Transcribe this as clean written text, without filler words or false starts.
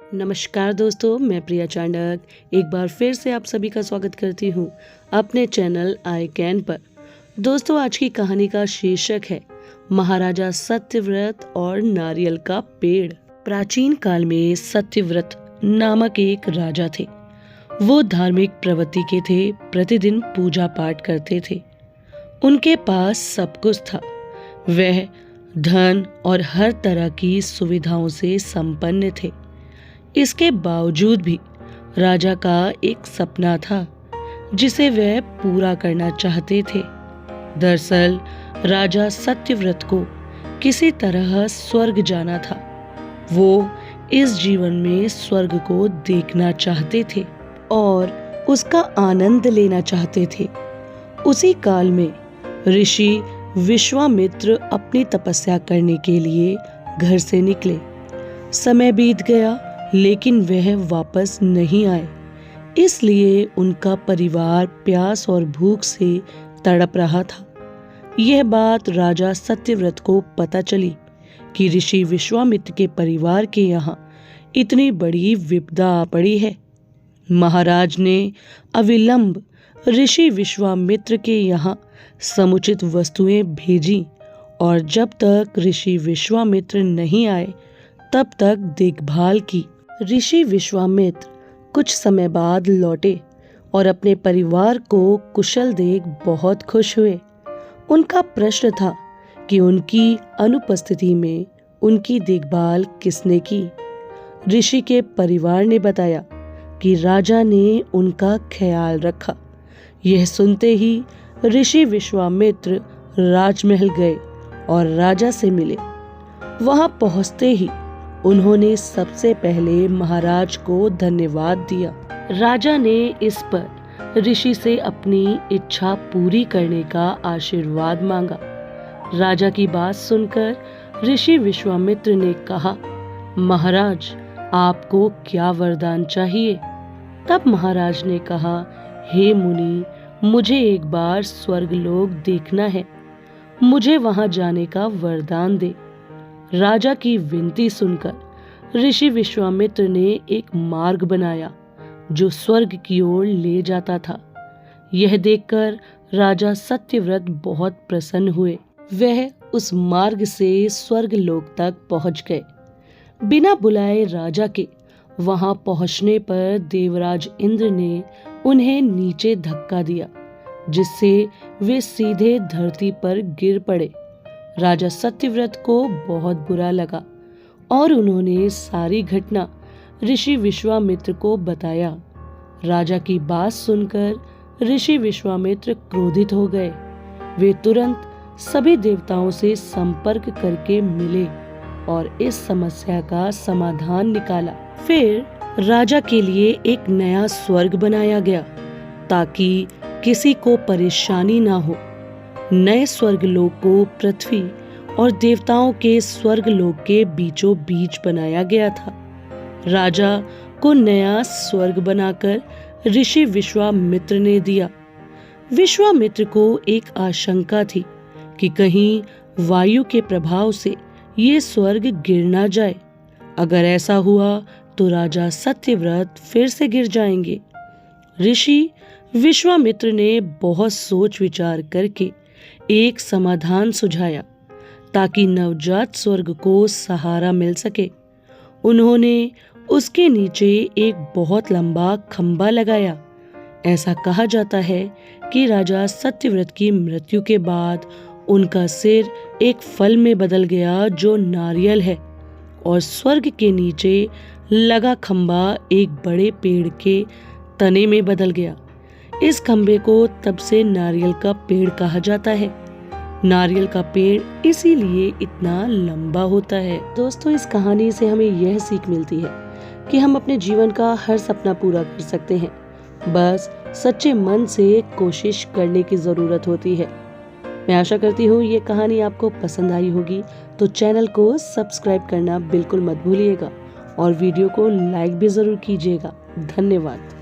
नमस्कार दोस्तों, मैं प्रिया चांडक एक बार फिर से आप सभी का स्वागत करती हूँ अपने चैनल आई कैन पर। दोस्तों, आज की कहानी का शीर्षक है महाराजा सत्यव्रत और नारियल का पेड़। प्राचीन काल में सत्यव्रत नामक एक राजा थे। वो धार्मिक प्रवृत्ति के थे, प्रतिदिन पूजा पाठ करते थे। उनके पास सब कुछ था। वह धन और हर तरह की सुविधाओं से संपन्न थे। इसके बावजूद भी राजा का एक सपना था जिसे वह पूरा करना चाहते थे। दरअसल राजा सत्यव्रत को किसी तरह स्वर्ग जाना था। वो इस जीवन में स्वर्ग को देखना चाहते थे और उसका आनंद लेना चाहते थे। उसी काल में ऋषि विश्वामित्र अपनी तपस्या करने के लिए घर से निकले। समय बीत गया लेकिन वह वापस नहीं आए, इसलिए उनका परिवार प्यास और भूख से तड़प रहा था। यह बात राजा सत्यव्रत को पता चली कि ऋषि विश्वामित्र के परिवार के यहाँ इतनी बड़ी विपदा आ पड़ी है। महाराज ने अविलंब ऋषि विश्वामित्र के यहाँ समुचित वस्तुएं भेजी और जब तक ऋषि विश्वामित्र नहीं आए तब तक देखभाल की। ऋषि विश्वामित्र कुछ समय बाद लौटे और अपने परिवार को कुशल देख बहुत खुश हुए। उनका प्रश्न था कि उनकी अनुपस्थिति में उनकी देखभाल किसने की। ऋषि के परिवार ने बताया कि राजा ने उनका ख्याल रखा। यह सुनते ही ऋषि विश्वामित्र राजमहल गए और राजा से मिले। वहां पहुंचते ही उन्होंने सबसे पहले महाराज को धन्यवाद दिया। राजा ने इस पर ऋषि से अपनी इच्छा पूरी करने का आशीर्वाद मांगा। राजा की बात सुनकर ऋषि विश्वामित्र ने कहा, महाराज, आपको क्या वरदान चाहिए? तब महाराज ने कहा, हे मुनि, मुझे एक बार स्वर्गलोक देखना है। मुझे वहां जाने का वरदान दे। राजा की विनती सुनकर ऋषि विश्वामित्र ने एक मार्ग बनाया जो स्वर्ग की ओर ले जाता था। यह देखकर राजा सत्यव्रत बहुत प्रसन्न हुए। वह उस मार्ग से स्वर्ग लोक तक पहुंच गए। बिना बुलाए राजा के वहां पहुंचने पर देवराज इंद्र ने उन्हें नीचे धक्का दिया, जिससे वे सीधे धरती पर गिर पड़े। राजा सत्यव्रत को बहुत बुरा लगा और उन्होंने सारी घटना ऋषि विश्वामित्र को बताया। राजा की बात सुनकर ऋषि विश्वामित्र क्रोधित हो गए। वे तुरंत सभी देवताओं से संपर्क करके मिले और इस समस्या का समाधान निकाला। फिर राजा के लिए एक नया स्वर्ग बनाया गया ताकि किसी को परेशानी ना हो। नए स्वर्गलोक को पृथ्वी और देवताओं के स्वर्गलोक के बीचों बीच बनाया गया था। राजा को नया स्वर्ग बनाकर ऋषि विश्वामित्र ने दिया। विश्वामित्र को एक आशंका थी कि कहीं वायु के प्रभाव से ये स्वर्ग गिर ना जाए। अगर ऐसा हुआ तो राजा सत्यव्रत फिर से गिर जाएंगे। ऋषि विश्वामित्र ने बहुत सोच विचार करके एक समाधान सुझाया ताकि नवजात स्वर्ग को सहारा मिल सके। उन्होंने उसके नीचे एक बहुत लंबा खंबा लगाया। ऐसा कहा जाता है कि राजा सत्यव्रत की मृत्यु के बाद उनका सिर एक फल में बदल गया जो नारियल है, और स्वर्ग के नीचे लगा खंबा एक बड़े पेड़ के तने में बदल गया। इस खंबे को तब से नारियल का पेड़ कहा जाता है। नारियल का पेड़ इसीलिए इतना लंबा होता है। दोस्तों, इस कहानी से हमें यह सीख मिलती है कि हम अपने जीवन का हर सपना पूरा कर सकते हैं। बस सच्चे मन से कोशिश करने की जरूरत होती है। मैं आशा करती हूँ ये कहानी आपको पसंद आई होगी, तो चैनल को सब्सक्राइब करना बिल्कुल मत भूलिएगा और वीडियो को लाइक भी जरूर कीजिएगा। धन्यवाद।